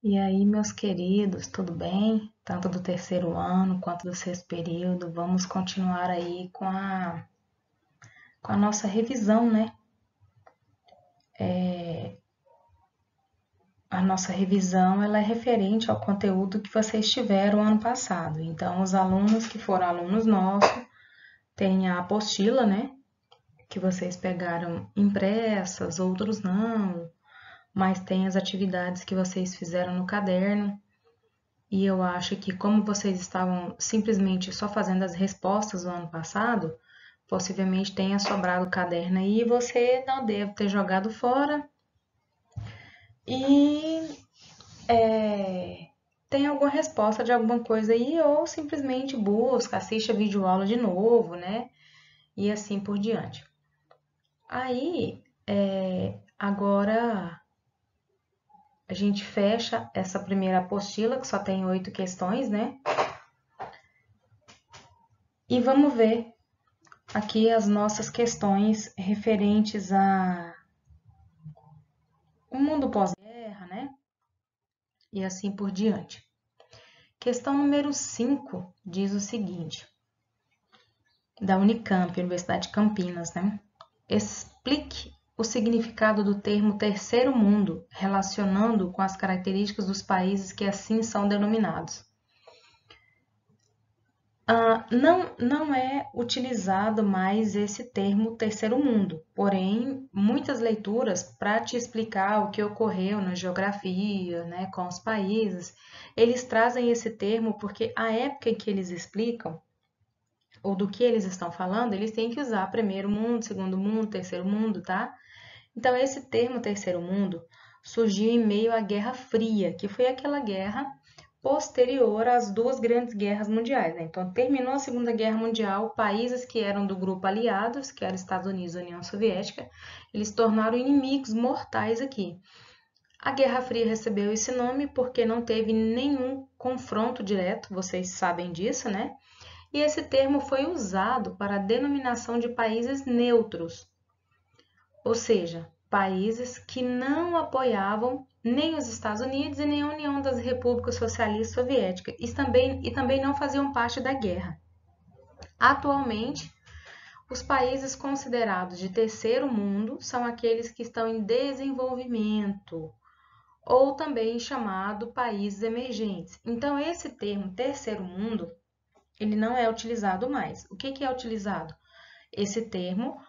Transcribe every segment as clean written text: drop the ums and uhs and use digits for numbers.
E aí, meus queridos, tudo bem? Tanto do terceiro ano quanto do sexto período, vamos continuar aí com a nossa revisão, né? A nossa revisão, ela é referente ao conteúdo que vocês tiveram ano passado. Então, os alunos que foram alunos nossos, têm a apostila, né? Que vocês pegaram impressas, outros não, mas tem as atividades que vocês fizeram no caderno. E eu acho que, como vocês estavam simplesmente só fazendo as respostas do ano passado, possivelmente tenha sobrado o caderno aí e você não deve ter jogado fora. E tem alguma resposta de alguma coisa aí, ou simplesmente busca, assiste a videoaula de novo, né? E assim por diante. Aí, agora a gente fecha essa primeira apostila, que só tem 8 questões, né? E vamos ver aqui as nossas questões referentes a o mundo pós-guerra, né? E assim por diante. Questão número 5 diz o seguinte, da Unicamp, Universidade de Campinas, né? Explique o significado do termo terceiro mundo, relacionando com as características dos países que assim são denominados. Não é utilizado mais esse termo terceiro mundo, porém, muitas leituras, para te explicar o que ocorreu na geografia, né, com os países, eles trazem esse termo porque a época em que eles explicam, ou do que eles estão falando, eles têm que usar primeiro mundo, segundo mundo, terceiro mundo, tá? Então, esse termo terceiro mundo surgiu em meio à Guerra Fria, que foi aquela guerra posterior às duas grandes guerras mundiais, né? Então, terminou a Segunda Guerra Mundial, países que eram do grupo aliados, que eram Estados Unidos e União Soviética, eles se tornaram inimigos mortais aqui. A Guerra Fria recebeu esse nome porque não teve nenhum confronto direto, vocês sabem disso, né? E esse termo foi usado para a denominação de países neutros, ou seja, países que não apoiavam nem os Estados Unidos e nem a União das Repúblicas Socialistas Soviéticas e também não faziam parte da guerra. Atualmente, os países considerados de terceiro mundo são aqueles que estão em desenvolvimento, ou também chamado países emergentes. Então, esse termo terceiro mundo, ele não é utilizado mais. O que é utilizado? Esse termo,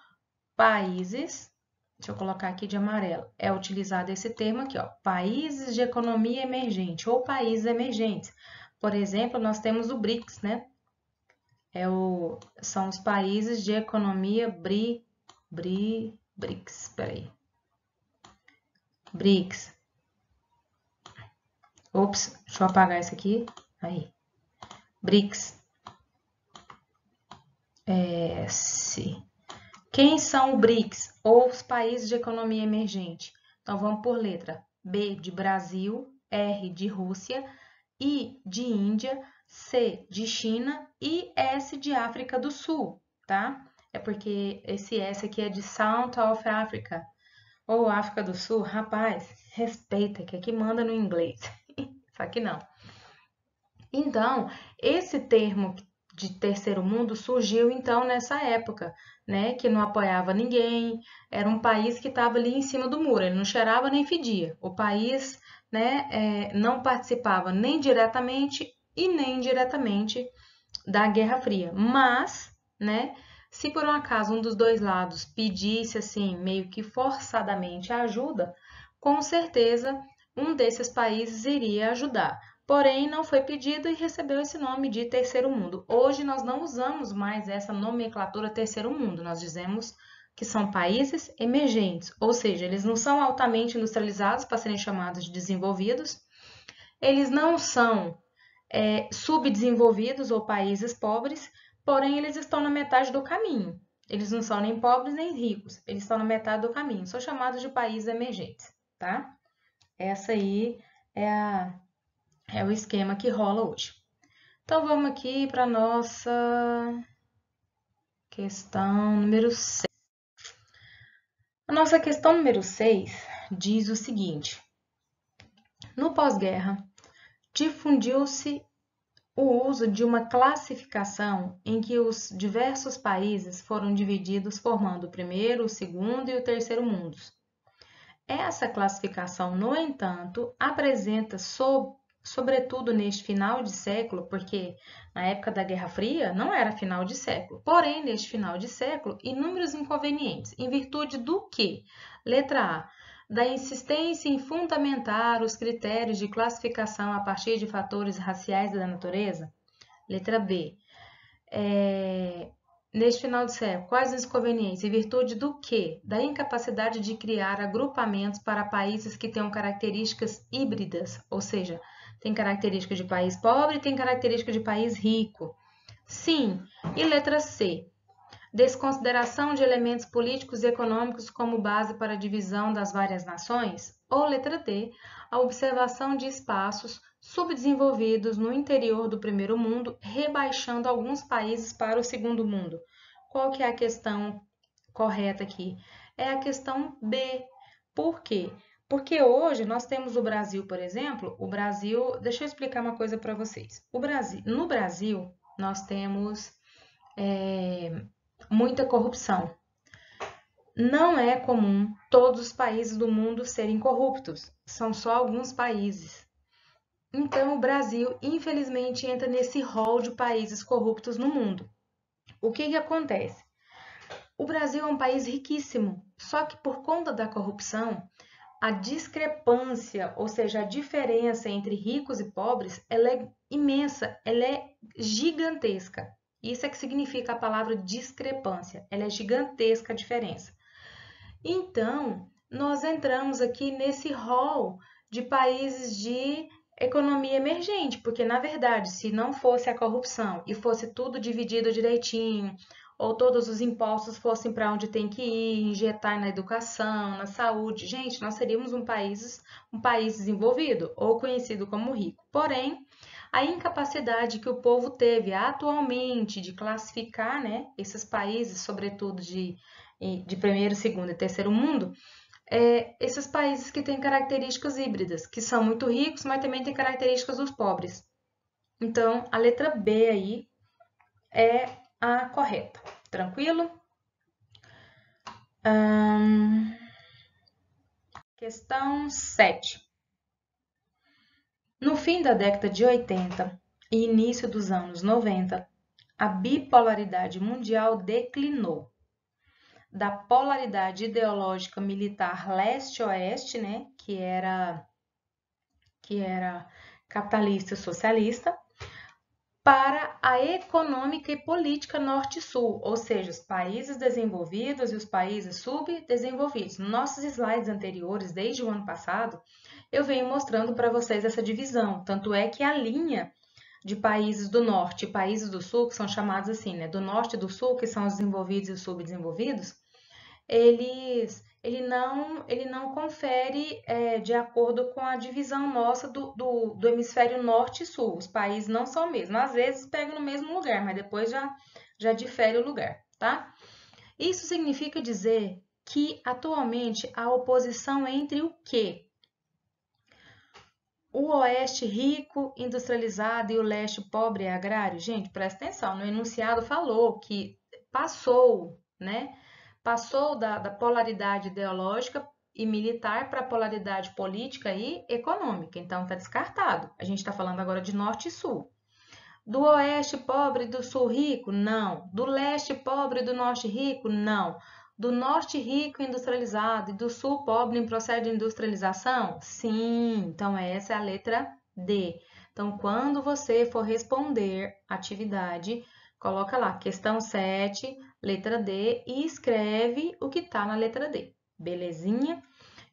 países, deixa eu colocar aqui de amarelo, é utilizado esse termo aqui, ó, países de economia emergente ou países emergentes. Por exemplo, nós temos o BRICS, né? São os países de economia BRICS, peraí. BRICS. Ops, deixa eu apagar isso aqui. Aí. BRICS. Quem são o BRICS? Ou os países de economia emergente? Então, vamos por letra. B de Brasil, R de Rússia, I de Índia, C de China e S de África do Sul, tá? É porque esse S aqui é de South of Africa, ou África do Sul. Rapaz, respeita, que aqui manda no inglês. Só que não. Então, esse termo de terceiro mundo surgiu então nessa época, né, que não apoiava ninguém, era um país que estava ali em cima do muro, ele não cheirava nem fedia. O país, né, não participava nem diretamente e nem indiretamente da Guerra Fria, mas, né, se por um acaso um dos dois lados pedisse assim, meio que forçadamente ajuda, com certeza um desses países iria ajudar. Porém, não foi pedido e recebeu esse nome de terceiro mundo. Hoje nós não usamos mais essa nomenclatura terceiro mundo, nós dizemos que são países emergentes, ou seja, eles não são altamente industrializados para serem chamados de desenvolvidos, eles não são subdesenvolvidos ou países pobres, porém eles estão na metade do caminho. Eles não são nem pobres nem ricos, eles estão na metade do caminho. São chamados de países emergentes, tá? Essa aí é o esquema que rola hoje. Então vamos aqui para a nossa questão número 6. A nossa questão número 6 diz o seguinte: No pós-guerra, difundiu-se o uso de uma classificação em que os diversos países foram divididos formando o primeiro, o segundo e o terceiro mundos. Essa classificação, no entanto, apresenta, sobretudo neste final de século, porque na época da Guerra Fria não era final de século, porém, neste final de século, inúmeros inconvenientes, em virtude do que? Letra A, da insistência em fundamentar os critérios de classificação a partir de fatores raciais da natureza. Letra B, neste final de século, quais os inconvenientes? Em virtude do que? Da incapacidade de criar agrupamentos para países que tenham características híbridas, ou seja, tem característica de país pobre e tem característica de país rico. Sim. E letra C, desconsideração de elementos políticos e econômicos como base para a divisão das várias nações? Ou letra D, a observação de espaços subdesenvolvidos no interior do primeiro mundo, rebaixando alguns países para o segundo mundo. Qual que é a questão correta aqui? É a questão B. Por quê? Porque hoje nós temos o Brasil, por exemplo, deixa eu explicar uma coisa para vocês. No Brasil, nós temos muita corrupção. Não é comum todos os países do mundo serem corruptos, são só alguns países. Então, o Brasil, infelizmente, entra nesse rol de países corruptos no mundo. O que acontece? O Brasil é um país riquíssimo, só que por conta da corrupção, a discrepância, ou seja, a diferença entre ricos e pobres, ela é imensa, ela é gigantesca. Isso é que significa a palavra discrepância, ela é gigantesca a diferença. Então, nós entramos aqui nesse rol de países de economia emergente, porque na verdade, se não fosse a corrupção e fosse tudo dividido direitinho, ou todos os impostos fossem para onde tem que ir, injetar na educação, na saúde, gente, nós seríamos um país desenvolvido ou conhecido como rico. Porém, a incapacidade que o povo teve atualmente de classificar, né, esses países, sobretudo de primeiro, segundo e terceiro mundo, esses países que têm características híbridas, que são muito ricos, mas também têm características dos pobres. Então, a letra B aí é a correta. Tranquilo? Questão 7. No fim da década de 80 e início dos anos 90, a bipolaridade mundial declinou. Da polaridade ideológica militar leste-oeste, né, que era capitalista e socialista, para a econômica e política norte-sul, ou seja, os países desenvolvidos e os países subdesenvolvidos. Nos nossos slides anteriores, desde o ano passado, eu venho mostrando para vocês essa divisão, tanto é que a linha de países do norte e países do sul, que são chamados assim, né, do norte e do sul, que são os desenvolvidos e os subdesenvolvidos, ele não confere de acordo com a divisão nossa do hemisfério norte e sul. Os países não são o mesmo. Às vezes pegam no mesmo lugar, mas depois já difere o lugar, tá? Isso significa dizer que atualmente a oposição entre o quê? O oeste rico, industrializado e o leste pobre e agrário? Gente, presta atenção, no enunciado falou que passou, né? Passou da polaridade ideológica e militar para a polaridade política e econômica. Então, está descartado. A gente está falando agora de norte e sul. Do oeste pobre e do sul rico? Não. Do leste pobre e do norte rico? Não. Do norte rico e industrializado e do sul pobre em processo de industrialização? Sim. Então, essa é a letra D. Então, quando você for responder atividade, coloca lá, questão 7, letra D, e escreve o que está na letra D. Belezinha?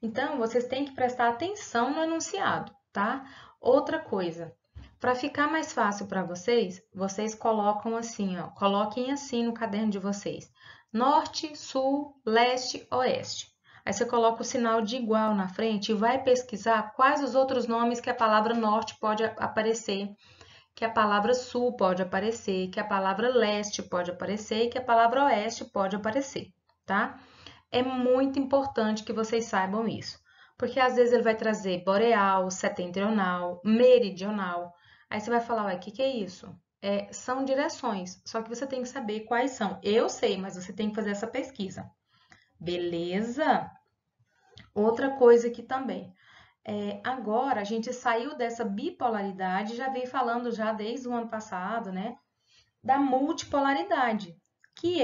Então, vocês têm que prestar atenção no enunciado, tá? Outra coisa, para ficar mais fácil para vocês, vocês colocam assim, ó, coloquem assim no caderno de vocês. Norte, sul, leste, oeste. Aí você coloca o sinal de igual na frente e vai pesquisar quais os outros nomes que a palavra norte pode aparecer, que a palavra sul pode aparecer, que a palavra leste pode aparecer e que a palavra oeste pode aparecer, tá? É muito importante que vocês saibam isso, Porque às vezes ele vai trazer boreal, setentrional, meridional. Aí você vai falar, ué, o que que é isso? São direções, só que você tem que saber quais são. Eu sei, mas você tem que fazer essa pesquisa. Beleza? Outra coisa aqui também. Agora a gente saiu dessa bipolaridade, já vem falando já desde o ano passado, né? Da multipolaridade, que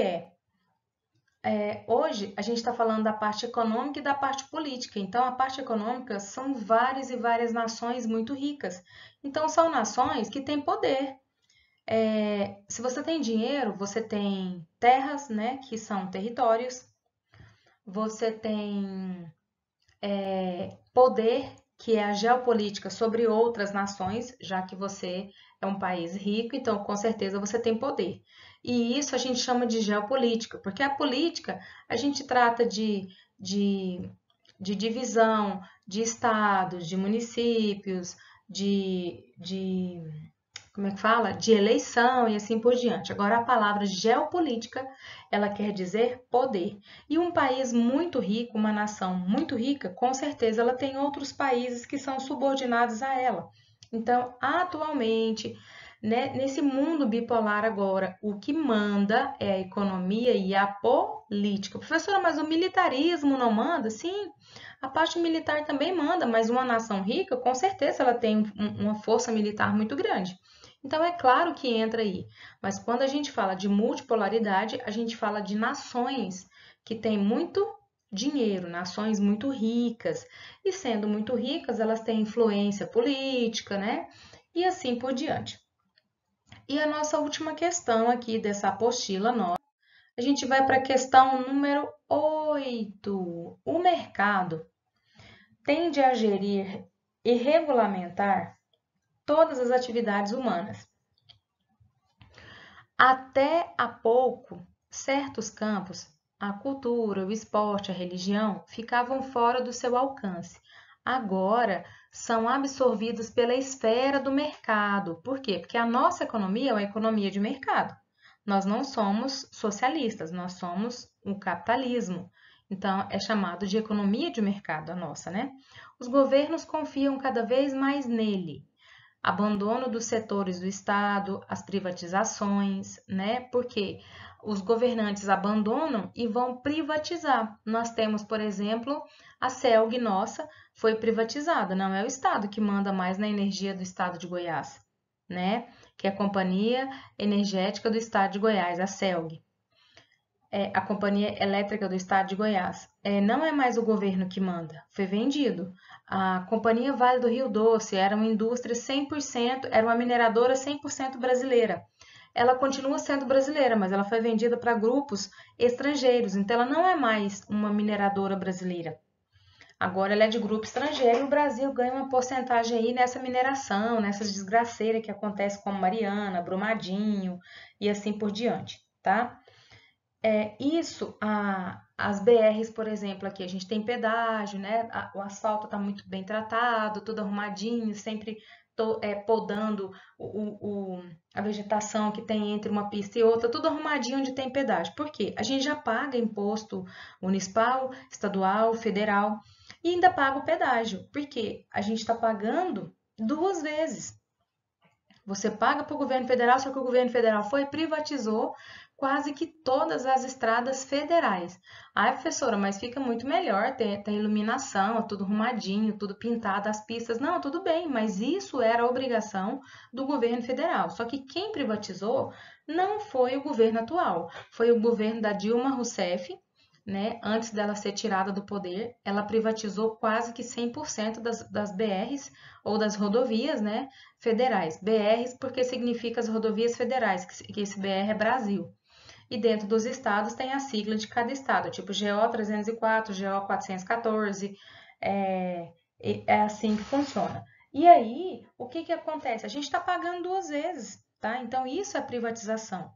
hoje a gente está falando da parte econômica e da parte política. Então, a parte econômica são várias e várias nações muito ricas. Então, são nações que têm poder. Se você tem dinheiro, você tem terras, né, que são territórios. Você tem poder, que é a geopolítica sobre outras nações, já que você é um país rico, então com certeza você tem poder. E isso a gente chama de geopolítica, porque a política a gente trata de divisão de estados, de municípios, de como é que fala? De eleição e assim por diante. Agora, a palavra geopolítica, ela quer dizer poder. E um país muito rico, uma nação muito rica, com certeza ela tem outros países que são subordinados a ela. Então, atualmente, né, nesse mundo bipolar agora, o que manda é a economia e a política. Professora, mas o militarismo não manda? Sim, a parte militar também manda, mas uma nação rica, com certeza, ela tem uma força militar muito grande. Então, é claro que entra aí, mas quando a gente fala de multipolaridade, a gente fala de nações que têm muito dinheiro, nações muito ricas, e sendo muito ricas, elas têm influência política, né? E assim por diante. E a nossa última questão aqui dessa apostila nossa, a gente vai para a questão número 8. O mercado tende a gerir e regulamentar todas as atividades humanas. Até há pouco, certos campos, a cultura, o esporte, a religião, ficavam fora do seu alcance. Agora são absorvidos pela esfera do mercado. Por quê? Porque a nossa economia é uma economia de mercado. Nós não somos socialistas, nós somos o capitalismo. Então, é chamado de economia de mercado a nossa, né? Os governos confiam cada vez mais nele, abandono dos setores do Estado, as privatizações, né? Porque os governantes abandonam e vão privatizar. Nós temos, por exemplo, a CELG nossa foi privatizada, não é o Estado que manda mais na energia do Estado de Goiás, né? Que é a Companhia Energética do Estado de Goiás, a CELG. A Companhia Elétrica do Estado de Goiás. Não é mais o governo que manda, foi vendido. A Companhia Vale do Rio Doce era uma indústria 100%, era uma mineradora 100% brasileira. Ela continua sendo brasileira, mas ela foi vendida para grupos estrangeiros, então ela não é mais uma mineradora brasileira. Agora ela é de grupo estrangeiro e o Brasil ganha uma porcentagem aí nessa mineração, nessas desgraceiras que acontecem com Mariana, Brumadinho e assim por diante, tá? As BRs, por exemplo, aqui a gente tem pedágio, né? O asfalto está muito bem tratado, tudo arrumadinho, sempre podando a vegetação que tem entre uma pista e outra, tudo arrumadinho onde tem pedágio. Por quê? A gente já paga imposto municipal, estadual, federal e ainda paga o pedágio. Por quê? A gente está pagando duas vezes. Você paga para o governo federal, só que o governo federal foi e privatizou quase que todas as estradas federais. Ai, professora, mas fica muito melhor ter iluminação, tudo arrumadinho, tudo pintado, as pistas. Não, tudo bem, mas isso era a obrigação do governo federal. Só que quem privatizou não foi o governo atual, foi o governo da Dilma Rousseff, né? Antes dela ser tirada do poder, ela privatizou quase que 100% das BRs ou das rodovias, né, federais. BRs porque significa as rodovias federais, que esse BR é Brasil. E dentro dos estados tem a sigla de cada estado, tipo GO 304, GO 414, é assim que funciona. E aí, o que que acontece? A gente está pagando duas vezes, tá? Então, isso é privatização.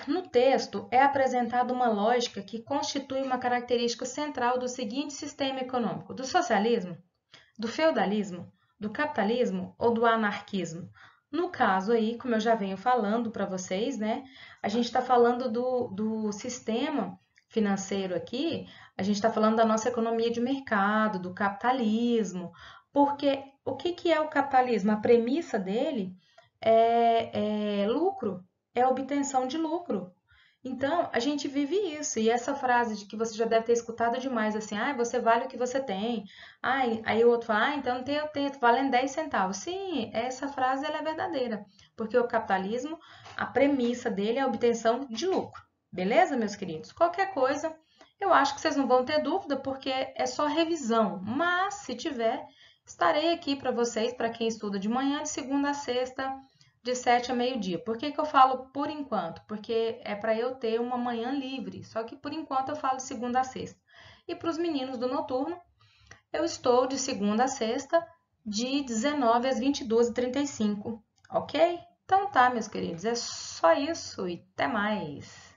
No texto é apresentada uma lógica que constitui uma característica central do seguinte sistema econômico: do socialismo, do feudalismo, do capitalismo ou do anarquismo. No caso aí, como eu já venho falando para vocês, né, a gente está falando do sistema financeiro aqui, a gente está falando da nossa economia de mercado, do capitalismo, porque o que que é o capitalismo? A premissa dele é lucro, é obtenção de lucro. Então, a gente vive isso. E essa frase de que você já deve ter escutado demais, assim, ah, você vale o que você tem. Aí o outro fala, então eu tenho valendo 10 centavos. Sim, essa frase ela é verdadeira, porque o capitalismo, a premissa dele é a obtenção de lucro. Beleza, meus queridos? Qualquer coisa, eu acho que vocês não vão ter dúvida, porque é só revisão. Mas, se tiver, estarei aqui para vocês, para quem estuda de manhã, de segunda a sexta, de 7 a meio-dia. Por que que eu falo por enquanto? Porque é para eu ter uma manhã livre. Só que por enquanto eu falo de segunda a sexta. E para os meninos do noturno, eu estou de segunda a sexta, de 19 às 22h35. Ok? Então tá, meus queridos. É só isso e até mais.